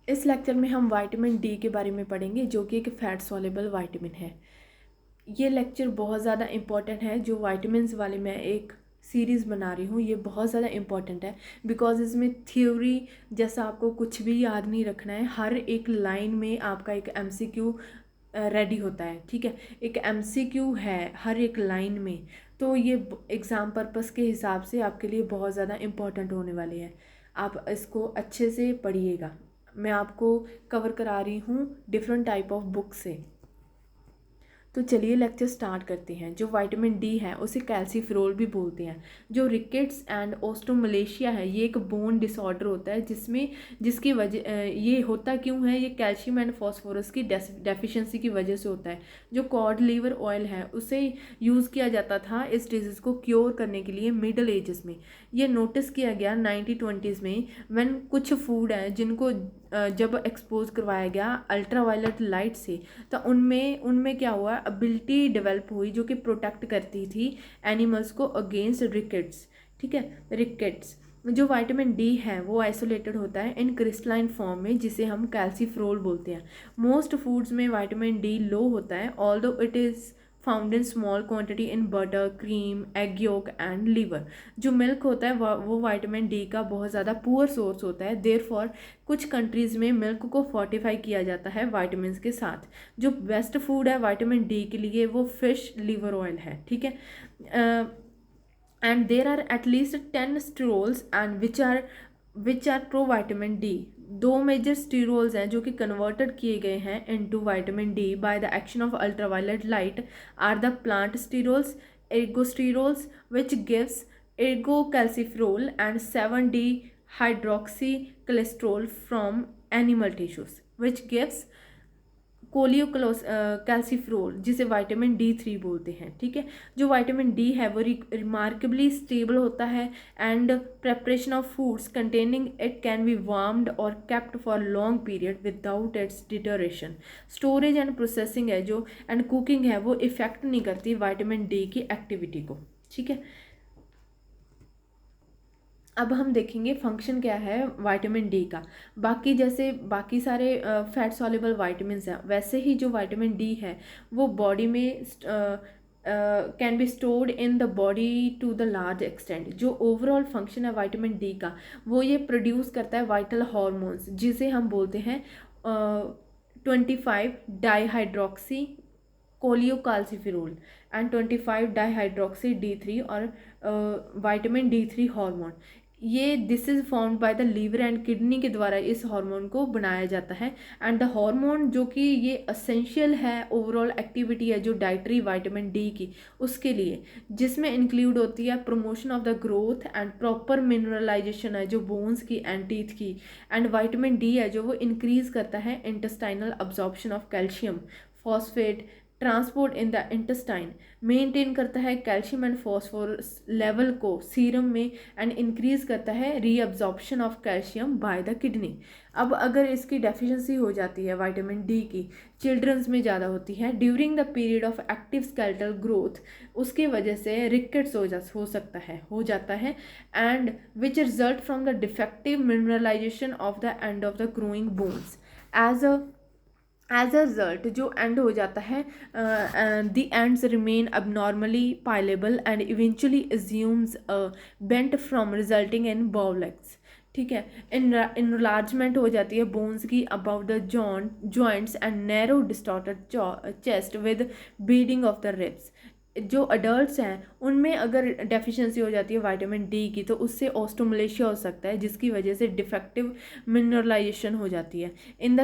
इस लेक्चर में हम विटामिन डी के बारे में पढ़ेंगे, जो कि एक फैट सॉल्युबल विटामिन है। ये लेक्चर बहुत ज़्यादा इम्पॉर्टेंट है। जो विटामिन्स वाले मैं एक सीरीज़ बना रही हूँ, ये बहुत ज़्यादा इम्पॉर्टेंट है, बिकॉज इसमें थ्योरी जैसा आपको कुछ भी याद नहीं रखना है। हर एक लाइन में आपका एक एमसीक्यू रेडी होता है, ठीक है। एक एमसीक्यू है हर एक लाइन में, तो ये एग्ज़ाम पर्पस के हिसाब से आपके लिए बहुत ज़्यादा इम्पॉर्टेंट होने वाले हैं। आप इसको अच्छे से पढ़िएगा। मैं आपको कवर करा रही हूँ डिफरेंट टाइप ऑफ बुक से। तो चलिए लेक्चर स्टार्ट करते हैं। जो विटामिन डी है उसे कैल्सीफेरोल भी बोलते हैं। जो रिकेट्स एंड ओस्टोमलेशिया है, ये एक बोन डिसऑर्डर होता है जिसकी वजह ये होता क्यों है, ये कैल्शियम एंड फॉस्फोरस की डेफिशिएंसी की वजह से होता है। जो कॉड लीवर ऑयल है उसे यूज़ किया जाता था इस डिजीज़ को क्योर करने के लिए मिडल एजेस में। ये नोटिस किया गया 1920s में, व्हेन कुछ फूड हैं जिनको जब एक्सपोज करवाया गया अल्ट्रावायलेट लाइट से, तो उनमें उनमें क्या हुआ, एबिलिटी डेवलप हुई जो कि प्रोटेक्ट करती थी एनिमल्स को अगेंस्ट रिकेट्स, ठीक है, रिकेट्स। जो विटामिन डी है वो आइसोलेटेड होता है इन क्रिस्टलाइन फॉर्म में, जिसे हम कैल्सीफ्रोल बोलते हैं। मोस्ट फूड्स में विटामिन डी लो होता है, although it is found in small quantity in butter, cream, egg yolk and liver. जो मिल्क होता है वो विटामिन डी का बहुत ज़्यादा पुअर सोर्स होता है। देयरफॉर कुछ कंट्रीज़ में मिल्क को फोर्टिफाई किया जाता है विटामिन के साथ। जो बेस्ट फूड है विटामिन डी के लिए वो फिश लिवर ऑयल है, ठीक है। And there are at least 10 sterols and which are pro vitamin D. दो मेजर स्टीरोल्स हैं जो कि कन्वर्टेड किए गए हैं into vitamin D by the action of ultraviolet light are the plant sterols, ergosterols which gives ergocalciferol and 7D hydroxycholesterol from animal tissues which gives cholecalciferol, जिसे vitamin D 3 बोलते हैं, ठीक है। जो विटामिन डी है वो रिमार्केबली स्टेबल होता है and preparation of foods containing it can be warmed और kept for long period without its deterioration. Storage and processing है जो एंड कुकिंग है वो इफेक्ट नहीं करती विटामिन डी की एक्टिविटी को, ठीक है। अब हम देखेंगे फंक्शन क्या है विटामिन डी का। बाकी जैसे बाकी सारे फैट सॉल्युबल विटामिन्स हैं, वैसे ही जो विटामिन डी है वो बॉडी में can be stored in the body to the large extent. जो ओवरऑल फंक्शन है विटामिन डी का, वो ये प्रोड्यूस करता है वाइटल हार्मोन्स, जिसे हम बोलते हैं 25 डाईहाइड्रोक्सी कोलियोकाल्सिफेरोल एंड 25 डाईहाइड्रोक्सी D3 और विटामिन D3 हार्मोन। ये this is found by the liver and kidney के द्वारा इस हार्मोन को बनाया जाता है। एंड द हार्मोन जो कि ये असेंशियल है, ओवरऑल एक्टिविटी है जो डाइटरी विटामिन डी की उसके लिए, जिसमें इंक्लूड होती है promotion of the growth and proper mineralization है जो बोन्स की एंड टीथ की। एंड विटामिन डी है जो वो इंक्रीज करता है intestinal absorption of calcium phosphate, transport in the intestine, maintain करता है कैल्शियम एंड फॉस्फोरस लेवल को सीरम में एंड इंक्रीज करता है reabsorption of calcium by the kidney. अब अगर इसकी डेफिशिएंसी हो जाती है विटामिन डी की, चिल्ड्रंस में ज़्यादा होती है during the period of active skeletal growth, उसकी वजह से रिकेट्स हो जाता है and which result from the defective mineralisation of the end of the growing bones. As a result जो एंड हो जाता है, the ends remain abnormally pliable and eventually assumes bent from resulting in bowlegs, ठीक है। Enlargement हो जाती है bones की about the joints and narrow distorted chest with beading of the ribs. जो अडल्ट्स हैं उनमें अगर डेफिशिएंसी हो जाती है विटामिन डी की, तो उससे ऑस्टोमलेशिया हो सकता है, जिसकी वजह से डिफेक्टिव मिनरलाइजेशन हो जाती है। In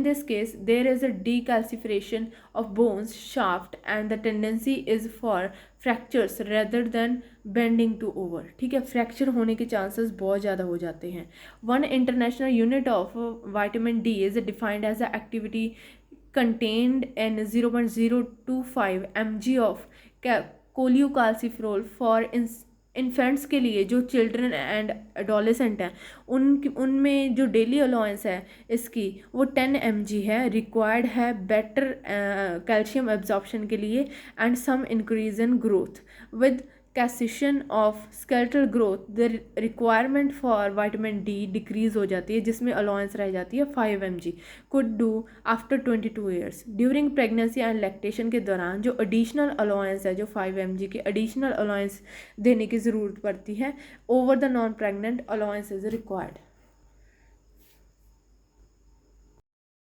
this case there is a decalcification of bones shaft and the tendency is for fractures rather than bending to over, ठीक है। फ्रैक्चर होने के चांसेस बहुत ज़्यादा हो जाते हैं। One international unit of vitamin D is defined as the activity contained in 0.025 mg of cholecalciferol for infants के लिए, जो चिल्ड्रन एंड एडोलेसेंट हैं उनमें जो डेली अलाउंस है इसकी वो 10 mg है, रिक्वायर्ड है बेटर कैल्शियम एब्जॉर्प्शन के लिए and some increase in growth with cessation of skeletal growth the requirement for vitamin D decrease हो जाती है, जिसमें अलाउंस रह जाती है 5 mg could do after 22 years. During pregnancy and lactation के दौरान जो एडिशनल अलाउंस है, जो 5 mg के एडिशनल अलाउंस देने की ज़रूरत पड़ती है, over the non pregnant allowance is required.